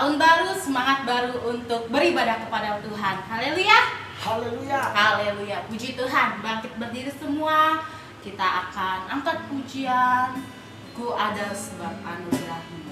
Tahun baru, semangat baru untuk beribadah kepada Tuhan. Haleluya. Haleluya. Haleluya. Puji Tuhan. Bangkit berdiri semua. Kita akan angkat pujian. Ku ada sebab anugerah-Mu.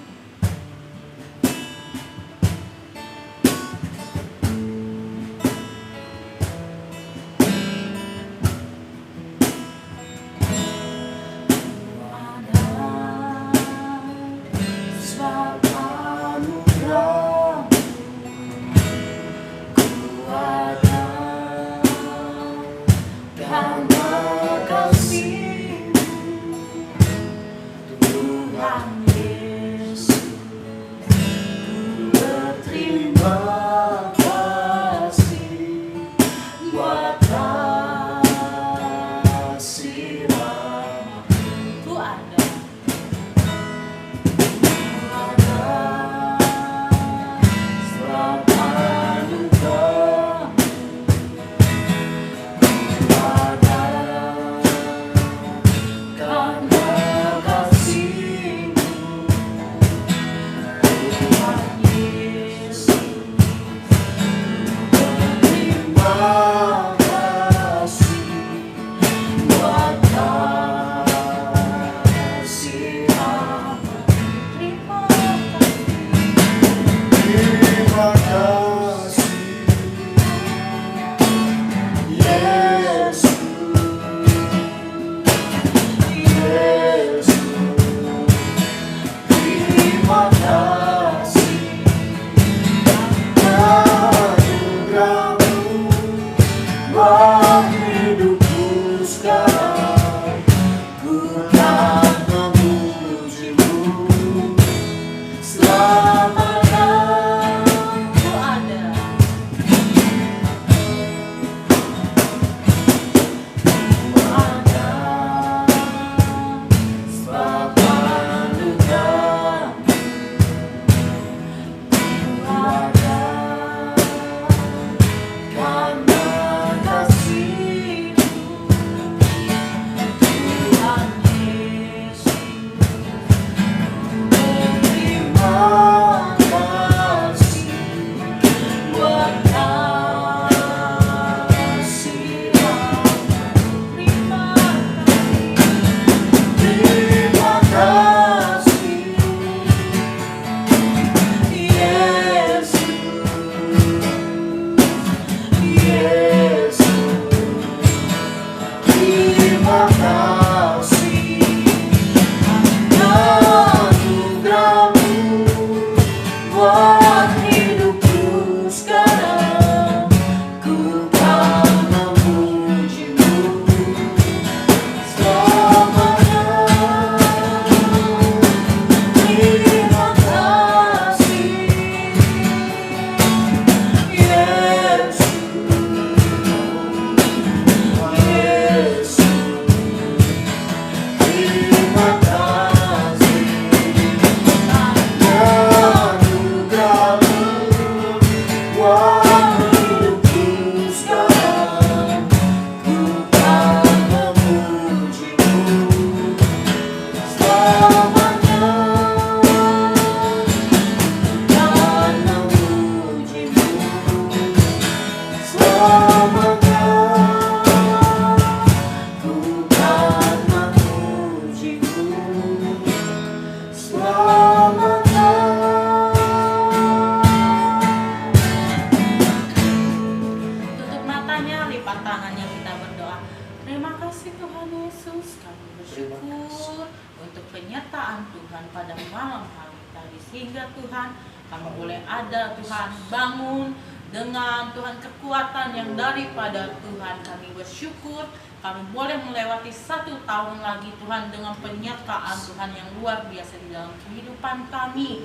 Kami boleh melewati 1 tahun lagi Tuhan dengan penyertaan Tuhan yang luar biasa di dalam kehidupan kami.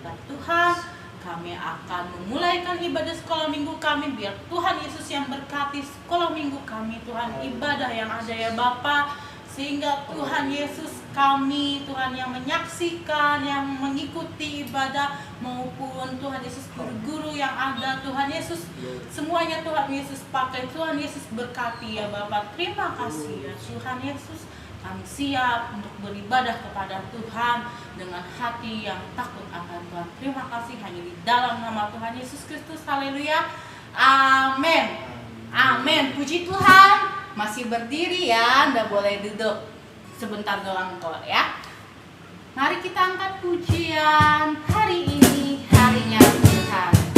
Dan Tuhan, kami akan memulaikan ibadah sekolah minggu kami. Biar Tuhan Yesus yang berkati sekolah minggu kami, Tuhan, ibadah yang ada ya Bapa. Sehingga Tuhan Yesus kami, Tuhan yang menyaksikan, yang mengikuti ibadah, maupun Tuhan Yesus guru-guru yang ada, Tuhan Yesus semuanya Tuhan Yesus pakai, Tuhan Yesus berkati ya Bapak. Terima kasih ya Tuhan Yesus. Kami siap untuk beribadah kepada Tuhan dengan hati yang takut akan Tuhan. Terima kasih hanya di dalam nama Tuhan Yesus Kristus. Haleluya. Amin. Amin. Puji Tuhan. Masih berdiri ya, Anda boleh duduk sebentar doang kok ya. Mari kita angkat pujian hari ini, harinya Tuhan.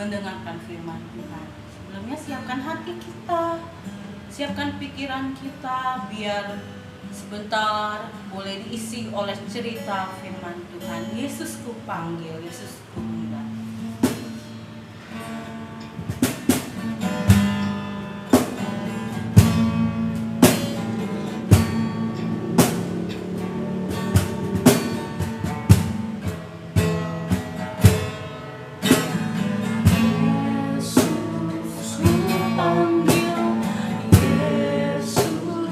mendengarkan firman Tuhan. Sebelumnya siapkan hati kita, siapkan pikiran kita, biar sebentar boleh diisi oleh cerita firman Tuhan. Yesus ku panggil, Yesus ku undang. Yesus ku panggil, Yesus ku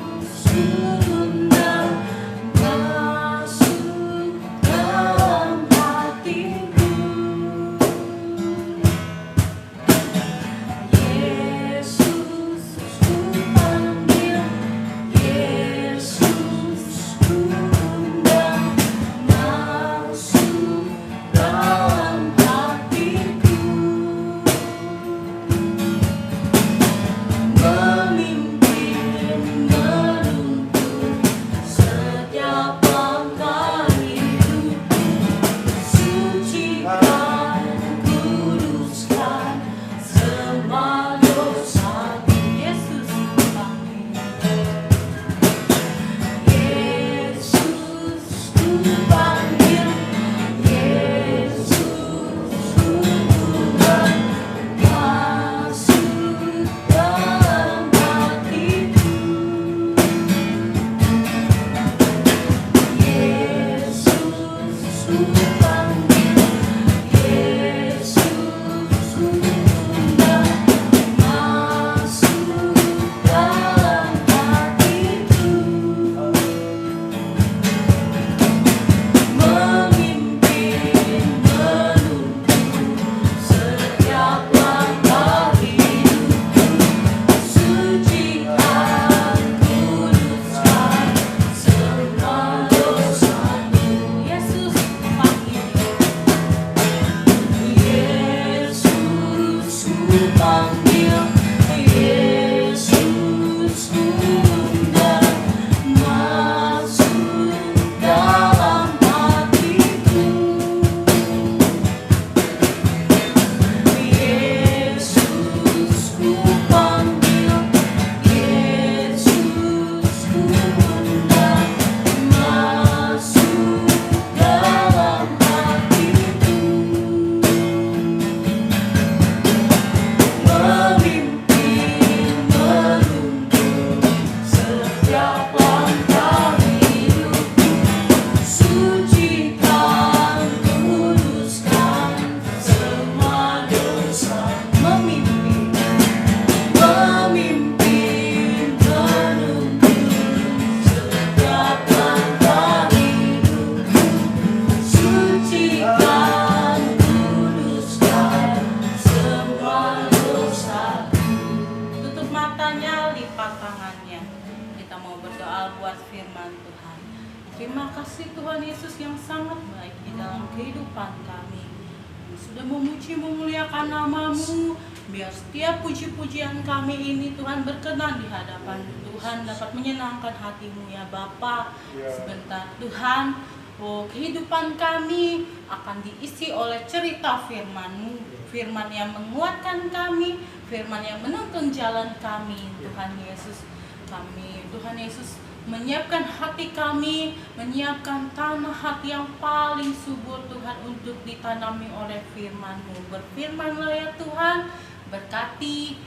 Terima kasih Tuhan Yesus yang sangat baik di dalam kehidupan kami. Sudah memuji memuliakan nama-Mu. Biar setiap puji-pujian kami ini Tuhan berkenan di hadapan Tuhan, dapat menyenangkan hati-Mu ya Bapa. Sebentar Tuhan, kehidupan kami akan diisi oleh cerita firman-Mu, firman yang menguatkan kami, firman yang menuntun jalan kami. Tuhan Yesus, kami Tuhan Yesus menyiapkan hati kami, menyiapkan tanah hati yang paling subur Tuhan untuk ditanami oleh firman-Mu. Berfirman-Lah ya Tuhan, berkati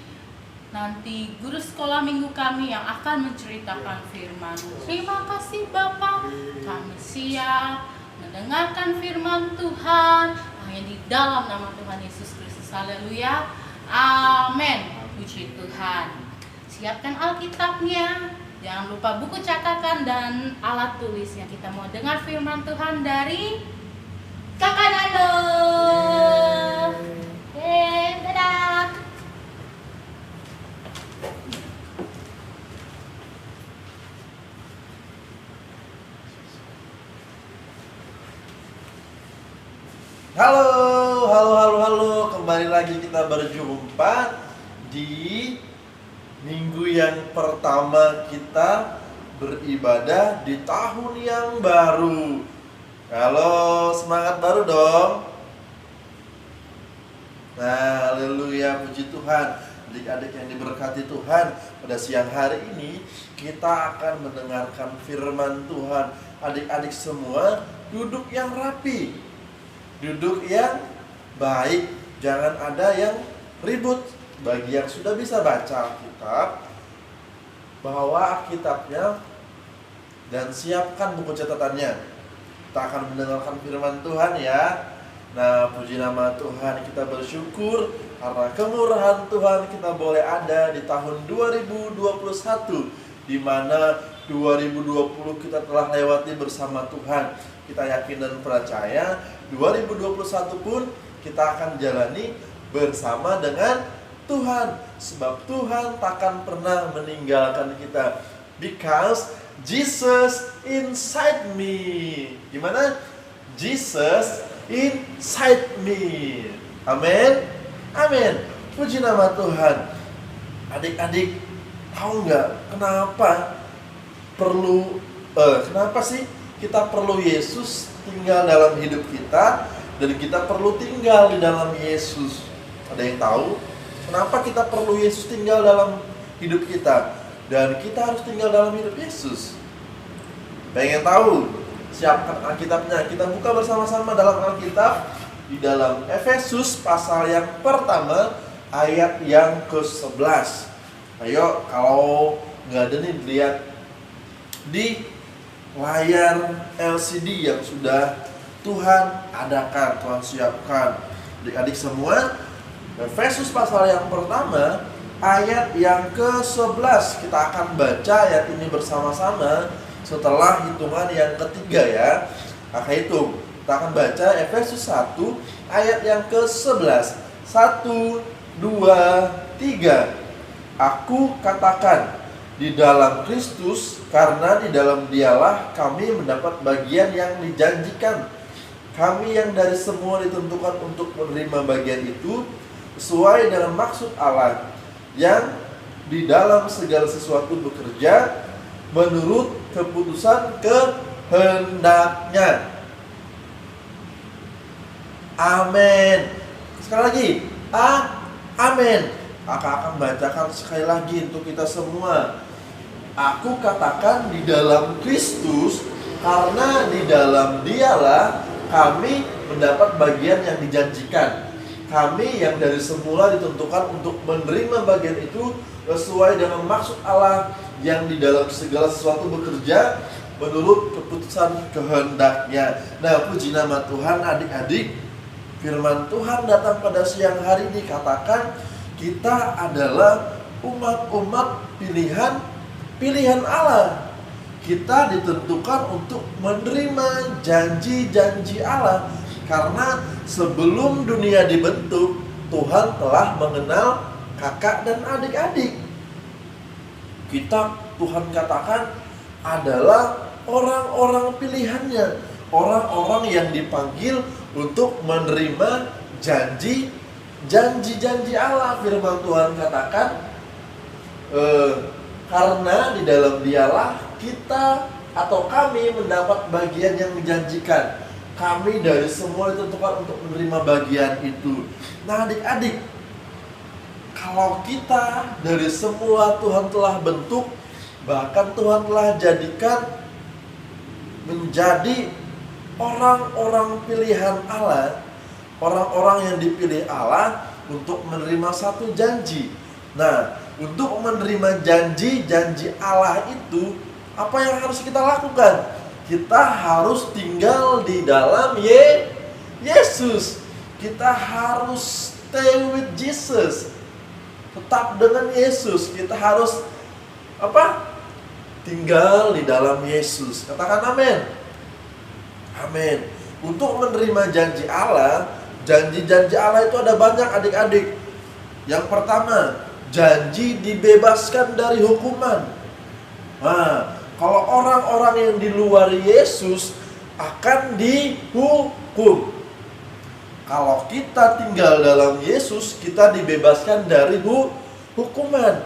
nanti guru sekolah minggu kami yang akan menceritakan firman-Mu. Terima kasih Bapa, kami siap mendengarkan firman Tuhan hanya di dalam nama Tuhan Yesus Kristus. Haleluya, amin. Puji Tuhan. Siapkan Alkitabnya. Jangan lupa buku catatan dan alat tulis yang kita mau dengar firman Tuhan dari Kakak Nando. Dadah. Halo. Kembali lagi kita berjumpa di minggu yang pertama kita beribadah di tahun yang baru. Halo, semangat baru dong. Nah, haleluya, puji Tuhan. Adik-adik yang diberkati Tuhan, pada siang hari ini kita akan mendengarkan firman Tuhan. Adik-adik semua duduk yang rapi, duduk yang baik, jangan ada yang ribut. Bagi yang sudah bisa baca Alkitab, bawa Alkitabnya dan siapkan buku catatannya. Kita akan mendengarkan firman Tuhan ya. Nah, puji nama Tuhan, kita bersyukur karena kemurahan Tuhan kita boleh ada di tahun 2021, di mana 2020 kita telah lewati bersama Tuhan. Kita yakin dan percaya 2021 pun kita akan jalani bersama dengan Tuhan, sebab Tuhan takkan pernah meninggalkan kita. Because Jesus inside me. Gimana? Jesus inside me. Amin. Amin. Puji nama Tuhan. Adik-adik, tahu nggak kenapa sih kita perlu Yesus tinggal dalam hidup kita, dan kita perlu tinggal di dalam Yesus? Ada yang tahu? Kenapa kita perlu Yesus tinggal dalam hidup kita? Dan kita harus tinggal dalam hidup Yesus. Pengen tahu? Siapkan Alkitabnya. Kita buka bersama-sama dalam Alkitab, di dalam Efesus pasal yang pertama ayat yang ke-11. Ayo, kalau nggak ada nih, lihat di layar LCD yang sudah Tuhan adakan, Tuhan siapkan. Adik-adik semua, Efesus pasal yang pertama ayat yang ke-11 kita akan baca ayat ini bersama-sama setelah hitungan yang ketiga ya. Maka hitung. Kita akan baca Efesus 1 ayat yang ke-11. 1, 2, 3. Aku katakan di dalam Kristus, karena di dalam Dialah kami mendapat bagian yang dijanjikan. Kami yang dari semua ditentukan untuk menerima bagian itu sesuai dengan maksud Allah, yang di dalam segala sesuatu bekerja menurut keputusan kehendaknya. Amin. Sekali lagi, amin. Aku akan bacakan sekali lagi untuk kita semua. Aku katakan di dalam Kristus, karena di dalam Dialah kami mendapat bagian yang dijanjikan. Kami yang dari semula ditentukan untuk menerima bagian itu sesuai dengan maksud Allah, yang di dalam segala sesuatu bekerja menurut keputusan kehendaknya. Nah, puji nama Tuhan adik-adik. Firman Tuhan datang pada siang hari ini, katakan kita adalah umat-umat pilihan Allah. Kita ditentukan untuk menerima janji-janji Allah, karena sebelum dunia dibentuk, Tuhan telah mengenal kakak dan adik-adik. Tuhan katakan adalah orang-orang pilihannya, orang-orang yang dipanggil untuk menerima janji-janji Allah. Firman Tuhan katakan, karena di dalam Dialah kita atau kami mendapat bagian yang dijanjikan. Kami dari semua ditentukan untuk menerima bagian itu. Nah adik-adik, kalau kita dari semua Tuhan telah bentuk, bahkan Tuhan telah jadikan menjadi orang-orang pilihan Allah, orang-orang yang dipilih Allah untuk menerima satu janji. Nah, untuk menerima janji-janji Allah itu, apa yang harus kita lakukan? Kita harus tinggal di dalam Yesus. Kita harus stay with Jesus. Tetap dengan Yesus. Kita harus tinggal di dalam Yesus. Katakan amin. Amin. Untuk menerima janji Allah, janji-janji Allah itu ada banyak adik-adik. Yang pertama, janji dibebaskan dari hukuman. Nah, kalau orang-orang yang di luar Yesus akan dihukum. Kalau kita tinggal dalam Yesus, kita dibebaskan dari hukuman.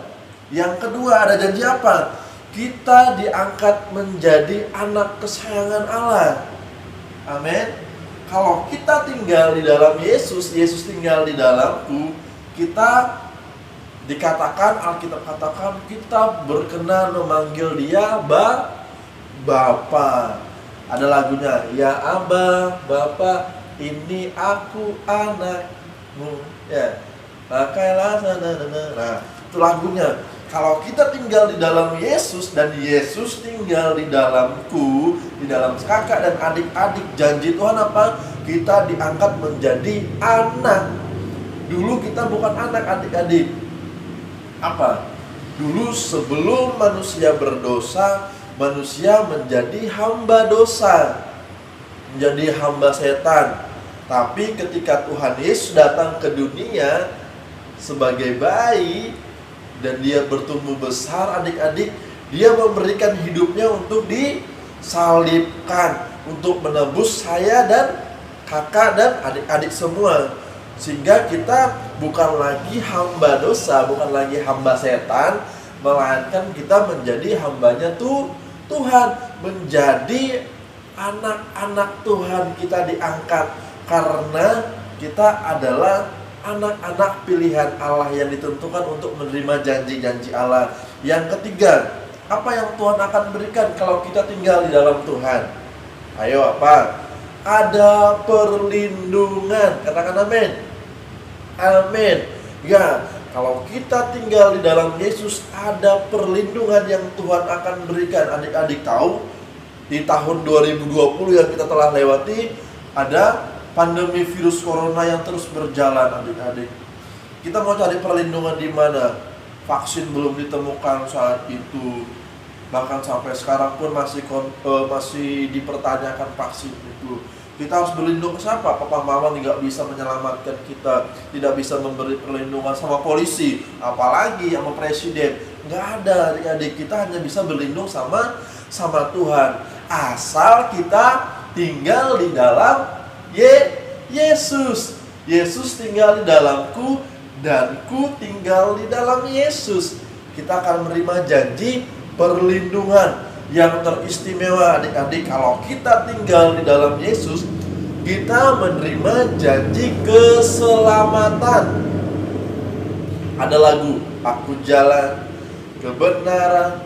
Yang kedua, ada janji apa? Kita diangkat menjadi anak kesayangan Allah. Amin. Kalau kita tinggal di dalam Yesus, Yesus tinggal di dalamku, kita dikatakan, Alkitab katakan, kita berkenan memanggil dia Bapa. Ada lagunya, ya Aba, Bapa, ini aku anakmu. Ya, pakailah nah, itu lagunya. Kalau kita tinggal di dalam Yesus dan Yesus tinggal di dalamku, di dalam kakak dan adik-adik, janji Tuhan apa? Kita diangkat menjadi anak. Dulu kita bukan anak adik-adik. Apa? Dulu sebelum manusia berdosa, manusia menjadi hamba dosa, menjadi hamba setan. Tapi ketika Tuhan Yesus datang ke dunia sebagai bayi dan dia bertumbuh besar, adik-adik, dia memberikan hidupnya untuk disalibkan, untuk menebus saya dan kakak dan adik-adik semua. Sehingga kita bukan lagi hamba dosa, bukan lagi hamba setan, melainkan kita menjadi hambanya Tuhan, menjadi anak-anak Tuhan. Kita diangkat karena kita adalah anak-anak pilihan Allah yang ditentukan untuk menerima janji-janji Allah. Yang ketiga, apa yang Tuhan akan berikan kalau kita tinggal di dalam Tuhan? Ayo, apa? Ada perlindungan. Katakan amin. Amin. Ya, kalau kita tinggal di dalam Yesus, ada perlindungan yang Tuhan akan berikan. Adik-adik tahu, di tahun 2020 yang kita telah lewati, Ada pandemi virus corona yang terus berjalan, adik-adik. Kita mau cari perlindungan di mana? Vaksin belum ditemukan saat itu. Bahkan sampai sekarang pun masih dipertanyakan vaksin itu. Kita harus berlindung ke siapa? Papa mama nggak bisa menyelamatkan kita, tidak bisa memberi perlindungan sama polisi, apalagi sama presiden. Nggak ada, adik-adik. Kita hanya bisa berlindung sama Tuhan. Asal kita tinggal di dalam Yesus. Yesus tinggal di dalamku dan ku tinggal di dalam Yesus. Kita akan menerima janji perlindungan yang teristimewa, adik-adik. Kalau kita tinggal di dalam Yesus, kita menerima janji keselamatan. Ada lagu, aku jalan kebenaran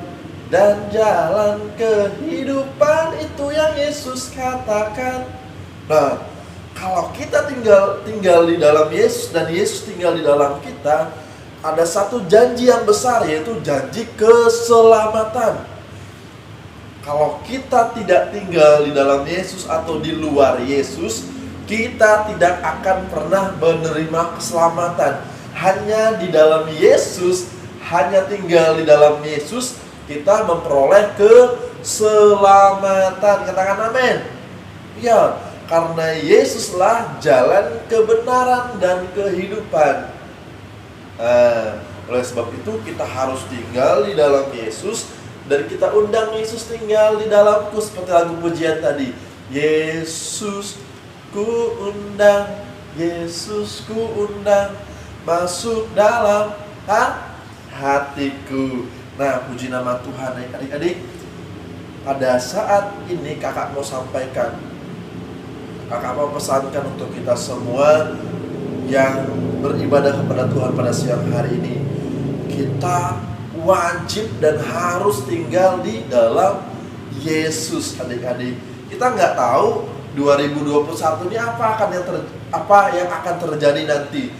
dan jalan kehidupan, itu yang Yesus katakan. Nah, kalau kita tinggal di dalam Yesus dan Yesus tinggal di dalam kita, ada satu janji yang besar, yaitu janji keselamatan. Kalau kita tidak tinggal di dalam Yesus atau di luar Yesus, kita tidak akan pernah menerima keselamatan. Hanya di dalam Yesus, hanya tinggal di dalam Yesus, kita memperoleh keselamatan. Katakan amin. Ya, karena Yesuslah jalan kebenaran dan kehidupan. Oleh sebab itu kita harus tinggal di dalam Yesus. Dan kita undang Yesus tinggal di dalamku, seperti lagu pujian tadi. Yesus ku undang, Yesus ku undang, masuk dalam hatiku. Nah, puji nama Tuhan. Adik-adik, pada saat ini kakak mau sampaikan, kakak mau pesankan untuk kita semua yang beribadah kepada Tuhan pada siang hari ini, kita wajib dan harus tinggal di dalam Yesus, adik-adik. Kita nggak tahu 2021 ini apa yang akan terjadi nanti.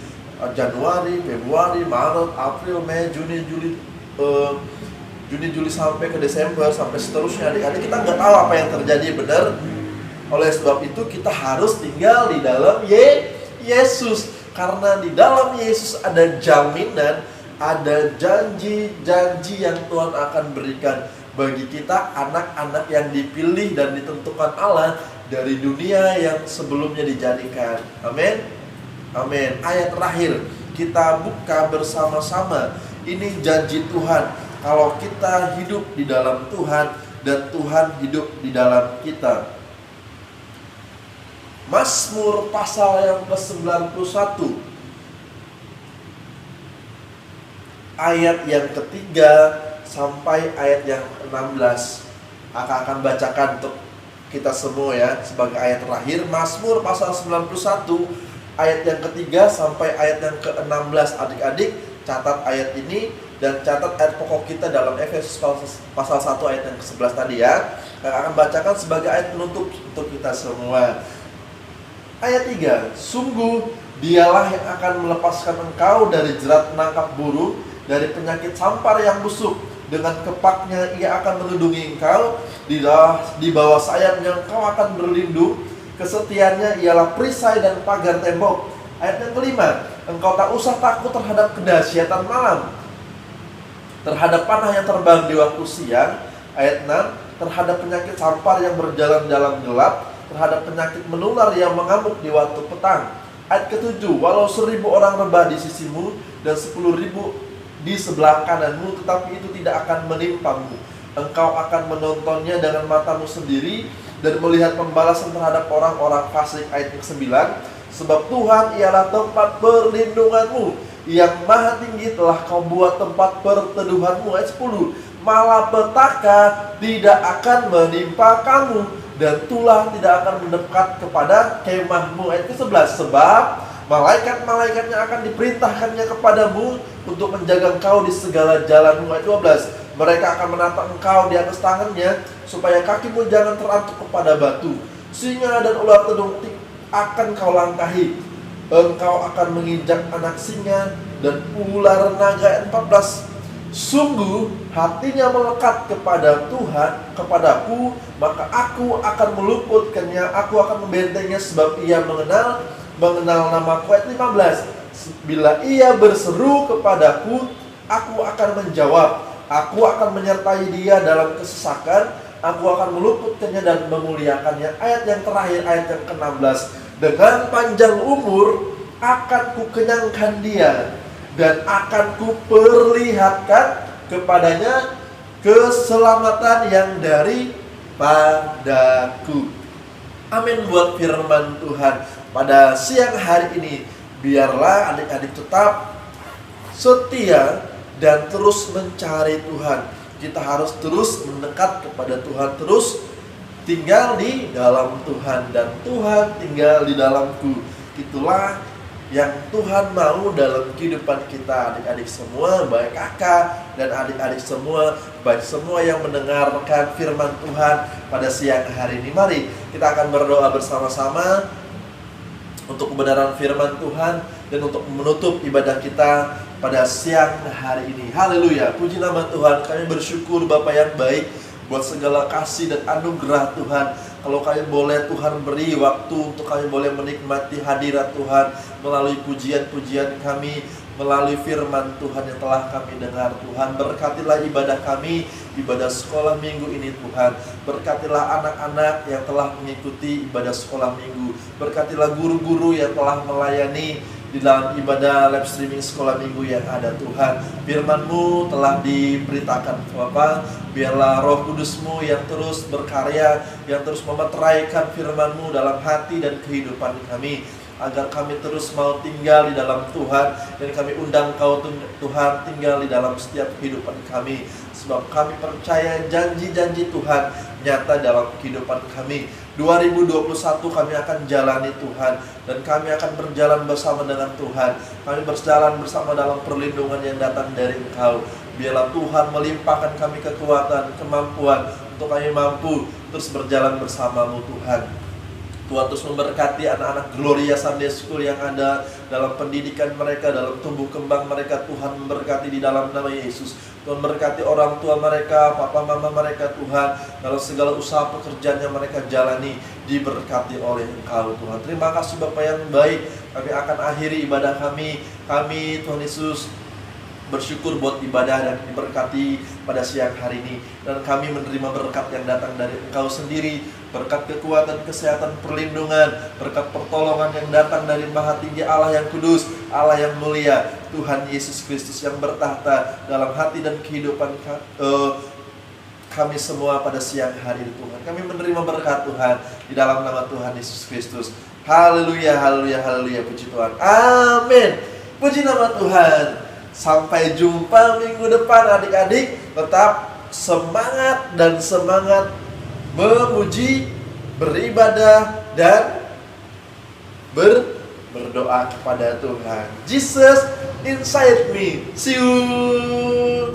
Januari, Februari, Maret, April, Mei, Juni, Juli sampai ke Desember sampai seterusnya, adik-adik. Kita nggak tahu apa yang terjadi, benar. Oleh sebab itu kita harus tinggal di dalam Yesus, karena di dalam Yesus ada jaminan, ada janji-janji yang Tuhan akan berikan bagi kita, anak-anak yang dipilih dan ditentukan Allah dari dunia yang sebelumnya dijadikan. Amin. Amin. Ayat terakhir kita buka bersama-sama. Ini janji Tuhan. Kalau kita hidup di dalam Tuhan dan Tuhan hidup di dalam kita. Mazmur pasal yang ke-91 ayat yang ketiga sampai ayat yang 16. Aku akan bacakan untuk kita semua ya, sebagai ayat terakhir. Mazmur pasal 91 ayat yang ketiga sampai ayat yang ke-16. Adik-adik catat ayat ini dan catat ayat pokok kita dalam Efesus pasal 1 ayat yang ke-11 tadi ya. Aku akan bacakan sebagai ayat penutup untuk kita semua. Ayat 3, sungguh dialah yang akan melepaskan engkau dari jerat penangkap burung, dari penyakit sampar yang busuk. Dengan kepaknya ia akan melindungi engkau, di bawah sayapnya engkau akan berlindung. Kesetiaannya ialah perisai dan pagar tembok. Ayat yang kelima, engkau tak usah takut terhadap kedahsyatan malam, terhadap panah yang terbang di waktu siang. Ayat 6, terhadap penyakit sampar yang berjalan dalam gelap, terhadap penyakit menular yang mengamuk di waktu petang. Ayat ke-7, walau 1000 orang rebah di sisimu dan 10.000 di sebelah kananmu, tetapi itu tidak akan menimpamu. Engkau akan menontonnya dengan matamu sendiri dan melihat pembalasan terhadap orang-orang fasik. Ayat ke-9, sebab Tuhan ialah tempat perlindunganmu, yang maha tinggi telah kau buat tempat perteduhanmu. Ayat 10, malapetaka tidak akan menimpa kamu, dan tulah tidak akan mendekat kepada kemahmu. Ayat ke-11, sebab malaikat-malaikatnya akan diperintahkannya kepadamu untuk menjaga engkau di segala jalanmu. Ayat 12, mereka akan menatang engkau di atas tangannya, supaya kakimu jangan terantuk kepada batu. Singa dan ular tedung akan kau langkahi. Engkau akan menginjak anak singa dan ular naga. Ayat 14, Sungguh hatinya melekat kepada Tuhan, kepadaku, maka aku akan meluputkannya, aku akan membentengnya, sebab ia mengenal namaku. Ayat 15. Bila ia berseru kepadaku, aku akan menjawab. Aku akan menyertai dia dalam kesesakan, aku akan meluputkannya dan memuliakannya. Ayat yang terakhir, ayat yang ke-16. Dengan panjang umur akan kukenyangkan dia, dan akan kuperlihatkan kepadanya keselamatan yang daripadaku. Amin buat firman Tuhan pada siang hari ini. Biarlah adik-adik tetap setia dan terus mencari Tuhan. Kita harus terus mendekat kepada Tuhan, terus tinggal di dalam Tuhan, dan Tuhan tinggal di dalamku. Itulah yang Tuhan mau dalam kehidupan kita, adik-adik semua, baik kakak dan adik-adik semua, baik semua yang mendengarkan firman Tuhan pada siang hari ini. Mari kita akan berdoa bersama-sama untuk kebenaran firman Tuhan dan untuk menutup ibadah kita pada siang hari ini. Haleluya, puji nama Tuhan. Kami bersyukur Bapa yang baik buat segala kasih dan anugerah Tuhan. Kalau kami boleh Tuhan beri waktu untuk kami boleh menikmati hadirat Tuhan melalui pujian-pujian kami, melalui firman Tuhan yang telah kami dengar. Tuhan, berkatilah ibadah kami, ibadah sekolah minggu ini Tuhan. Berkatilah anak-anak yang telah mengikuti ibadah sekolah minggu. Berkatilah guru-guru yang telah melayani di dalam ibadah live streaming sekolah minggu yang ada Tuhan. Firman-Mu telah diberitakan Bapa. Biarlah Roh Kudus-Mu yang terus berkarya, yang terus memeteraikan firman-Mu dalam hati dan kehidupan kami, agar kami terus mau tinggal di dalam Tuhan. Dan kami undang Kau Tuhan tinggal di dalam setiap kehidupan kami, sebab kami percaya janji-janji Tuhan nyata dalam kehidupan kami. 2021 kami akan jalani Tuhan, dan kami akan berjalan bersama dengan Tuhan. Kami berjalan bersama dalam perlindungan yang datang dari Engkau. Biarlah Tuhan melimpahkan kami kekuatan, kemampuan untuk kami mampu terus berjalan bersama-Mu Tuhan. Tuhan terus memberkati anak-anak Gloria Sunday School yang ada dalam pendidikan mereka, dalam tumbuh kembang mereka. Tuhan memberkati di dalam nama Yesus. Tuhan berkati orang tua mereka, papa mama mereka Tuhan, dalam segala usaha pekerjaan yang mereka jalani, diberkati oleh Engkau Tuhan. Terima kasih Bapa yang baik. Kami akan akhiri ibadah kami. Kami Tuhan Yesus bersyukur buat ibadah dan diberkati pada siang hari ini. Dan kami menerima berkat yang datang dari Engkau sendiri, berkat kekuatan, kesehatan, perlindungan, berkat pertolongan yang datang dari Maha Tinggi Allah yang kudus, Allah yang mulia, Tuhan Yesus Kristus yang bertahta dalam hati dan kehidupan kami semua pada siang hari ini Tuhan. Kami menerima berkat Tuhan di dalam nama Tuhan Yesus Kristus. Haleluya, haleluya, haleluya, puji Tuhan. Amin. Puji nama Tuhan. Sampai jumpa minggu depan adik-adik. Tetap semangat dan semangat memuji, beribadah, dan berdoa kepada Tuhan. Jesus inside me. See you.